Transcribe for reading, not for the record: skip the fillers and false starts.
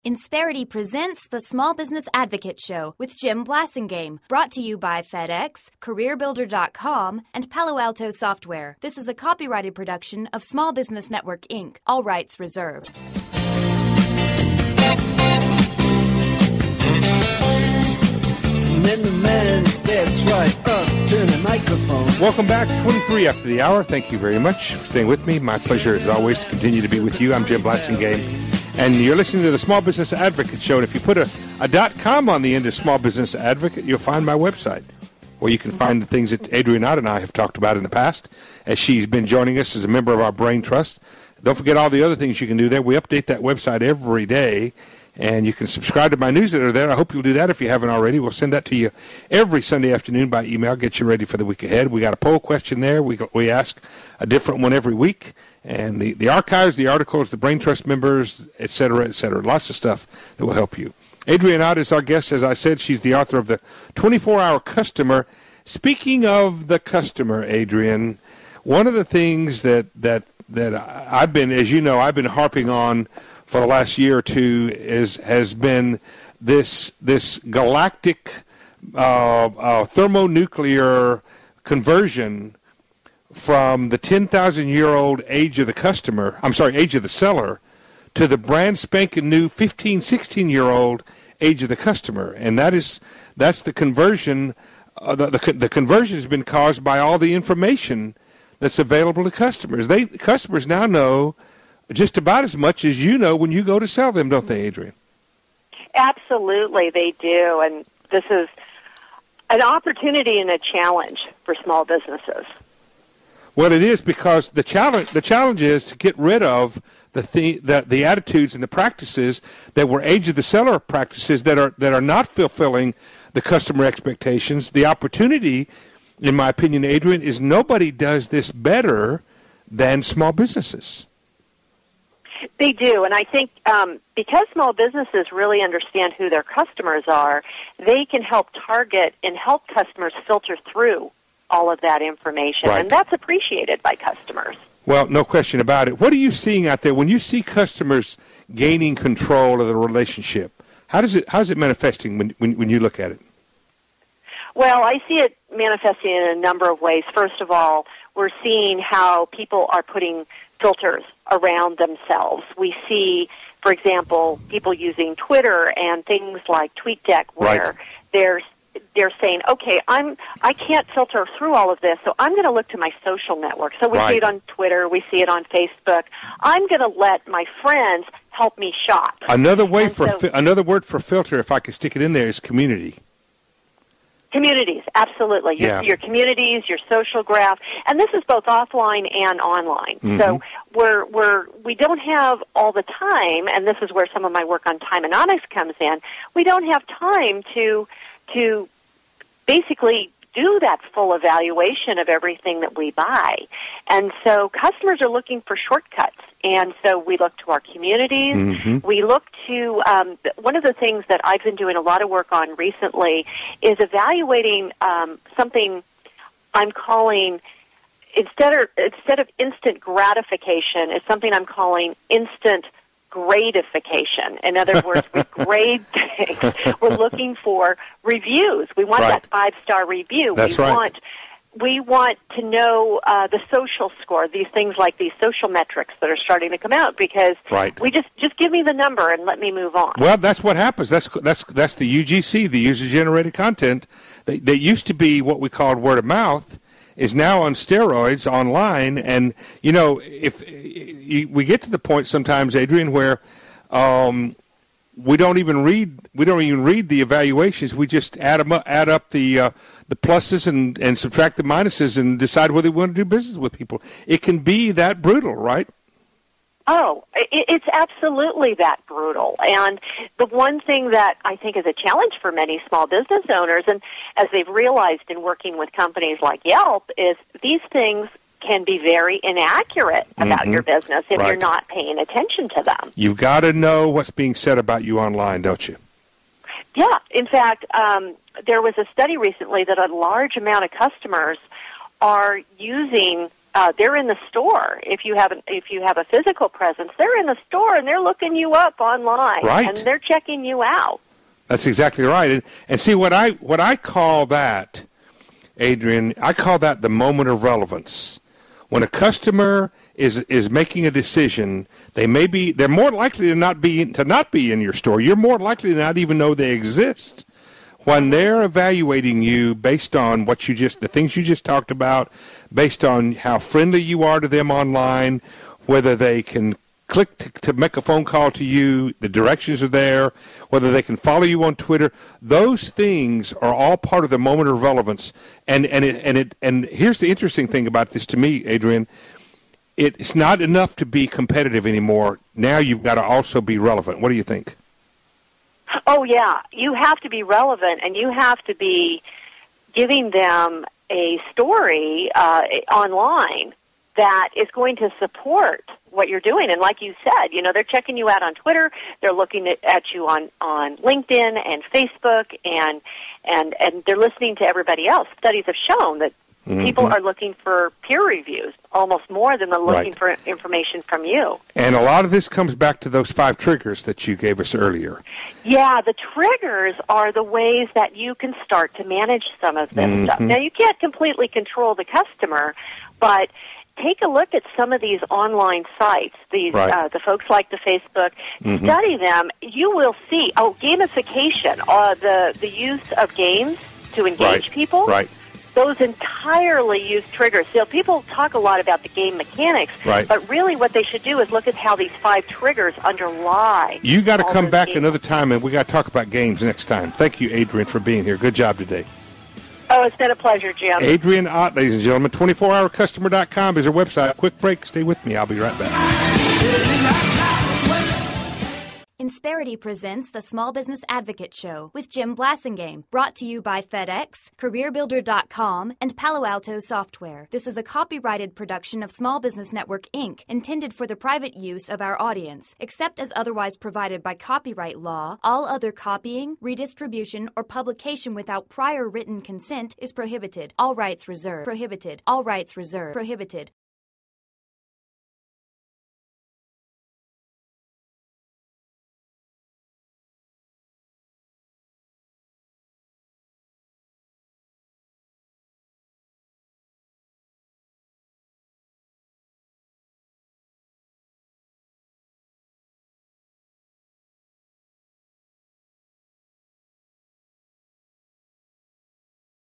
Insperity presents the Small Business Advocate Show with Jim Blasingame, brought to you by FedEx, CareerBuilder.com, and Palo Alto Software. This is a copyrighted production of Small Business Network, Inc., all rights reserved. Then the man steps right up to the microphone. Welcome back, 23 after the hour. Thank you very much for staying with me. My pleasure, as always, to continue to be with you. I'm Jim Blasingame, and you're listening to the Small Business Advocate Show. And if you put a .com on the end of Small Business Advocate, you'll find my website, where you can find the things that Adrian Ott and I have talked about in the past, as she's been joining us as a member of our Brain Trust. Don't forget all the other things you can do there. We update that website every day, and you can subscribe to my newsletter there. I hope you'll do that if you haven't already. We'll send that to you every Sunday afternoon by email, get you ready for the week ahead. We got a poll question there. We ask a different one every week. And the archives, the articles, the Brain Trust members, et cetera, lots of stuff that will help you. Adrian Ott is our guest. As I said, she's the author of the 24-Hour Customer. Speaking of the customer, Adrian, one of the things that I've been, as you know, I've been harping on for the last year or two has been this galactic thermonuclear conversion from the 10,000-year-old age of the seller, to the brand spanking new 15, 16-year-old age of the customer. And that's the conversion. The conversion has been caused by all the information that's available to customers. Customers now know just about as much as you know when you go to sell them, don't they, Adrian? Absolutely, they do. And this is an opportunity and a challenge for small businesses. Well, it is, because the challenge is to get rid of the attitudes and the practices that were age of the seller practices that are not fulfilling the customer expectations. The opportunity, in my opinion, Adrian, is nobody does this better than small businesses. They do, and I think because small businesses really understand who their customers are, they can help target and help customers filter through all of that information, right. And that's appreciated by customers. Well, no question about it. What are you seeing out there when you see customers gaining control of the relationship? How's it manifesting when you look at it? Well, I see it manifesting in a number of ways. First of all, we're seeing how people are putting filters around themselves. We see, for example, people using Twitter and things like TweetDeck, where they're saying, okay, I can't filter through all of this, so I'm going to look to my social network. So we see it on Twitter, we see it on Facebook. I'm going to let my friends help me shop. Another word for filter, if I could stick it in there, is community. Communities, absolutely. Your communities, your social graph, and this is both offline and online. Mm-hmm. So we don't have all the time, and this is where some of my work on timeonomics comes in. We don't have time to basically do that full evaluation of everything that we buy. And so customers are looking for shortcuts. And so we look to our communities. Mm-hmm. We look to one of the things that I've been doing a lot of work on recently is evaluating something I'm calling, instead of instant gratification, it's something I'm calling instant gradification. In other words, we grade things. We're looking for reviews. We want that 5-star review. We want to know the social score, these things like these social metrics that are starting to come out, because we just give me the number and let me move on. Well, that's what happens. That's the UGC, the user-generated content. That used to be what we called word of mouth, is now on steroids online. And you know, if we get to the point sometimes, Adrian, where we don't even read the evaluations. We just add up the pluses and subtract the minuses and decide whether we want to do business with people. It can be that brutal, right? Oh, it's absolutely that brutal. And the one thing that I think is a challenge for many small business owners, and as they've realized in working with companies like Yelp, is these things can be very inaccurate about your business if you're not paying attention to them. You've got to know what's being said about you online, don't you? Yeah. In fact, there was a study recently that a large amount of customers are using they're in the store. If you have a physical presence, they're in the store and they're looking you up online, right, and they're checking you out. That's exactly right. And see what I call that, Adrian. I call that the moment of relevance. When a customer is making a decision, they're more likely to not be in your store. You're more likely to not even know they exist. When they're evaluating you based on the things you just talked about, based on how friendly you are to them online, whether they can click to make a phone call to you, the directions are there, whether they can follow you on Twitter, those things are all part of the moment of relevance. And here's the interesting thing about this to me, Adrian. It's not enough to be competitive anymore. Now you've got to also be relevant. What do you think? Oh, yeah. You have to be relevant, and you have to be giving them a story online that is going to support what you're doing. And like you said, they're checking you out on Twitter, they're looking at you on LinkedIn and Facebook, and they're listening to everybody else. Studies have shown that people are looking for peer reviews almost more than they're looking for information from you. And a lot of this comes back to those 5 triggers that you gave us earlier. Yeah, the triggers are the ways that you can start to manage some of this stuff. Now, you can't completely control the customer, but take a look at some of these online sites, the folks like the Facebook. Study them. You will see, gamification, the use of games to engage people. Right. Those entirely use triggers. So people talk a lot about the game mechanics, but really what they should do is look at how these 5 triggers underlie. You got to come back another time, and we got to talk about games next time. Thank you, Adrian, for being here. Good job today. Oh, it's been a pleasure, Jim. Adrian Ott, ladies and gentlemen. 24hourcustomer.com is her website. Quick break. Stay with me. I'll be right back. Insperity presents the Small Business Advocate Show with Jim Blasingame, brought to you by FedEx, CareerBuilder.com, and Palo Alto Software. This is a copyrighted production of Small Business Network, Inc., intended for the private use of our audience. Except as otherwise provided by copyright law, all other copying, redistribution, or publication without prior written consent is prohibited. All rights reserved. Prohibited. All rights reserved. Prohibited.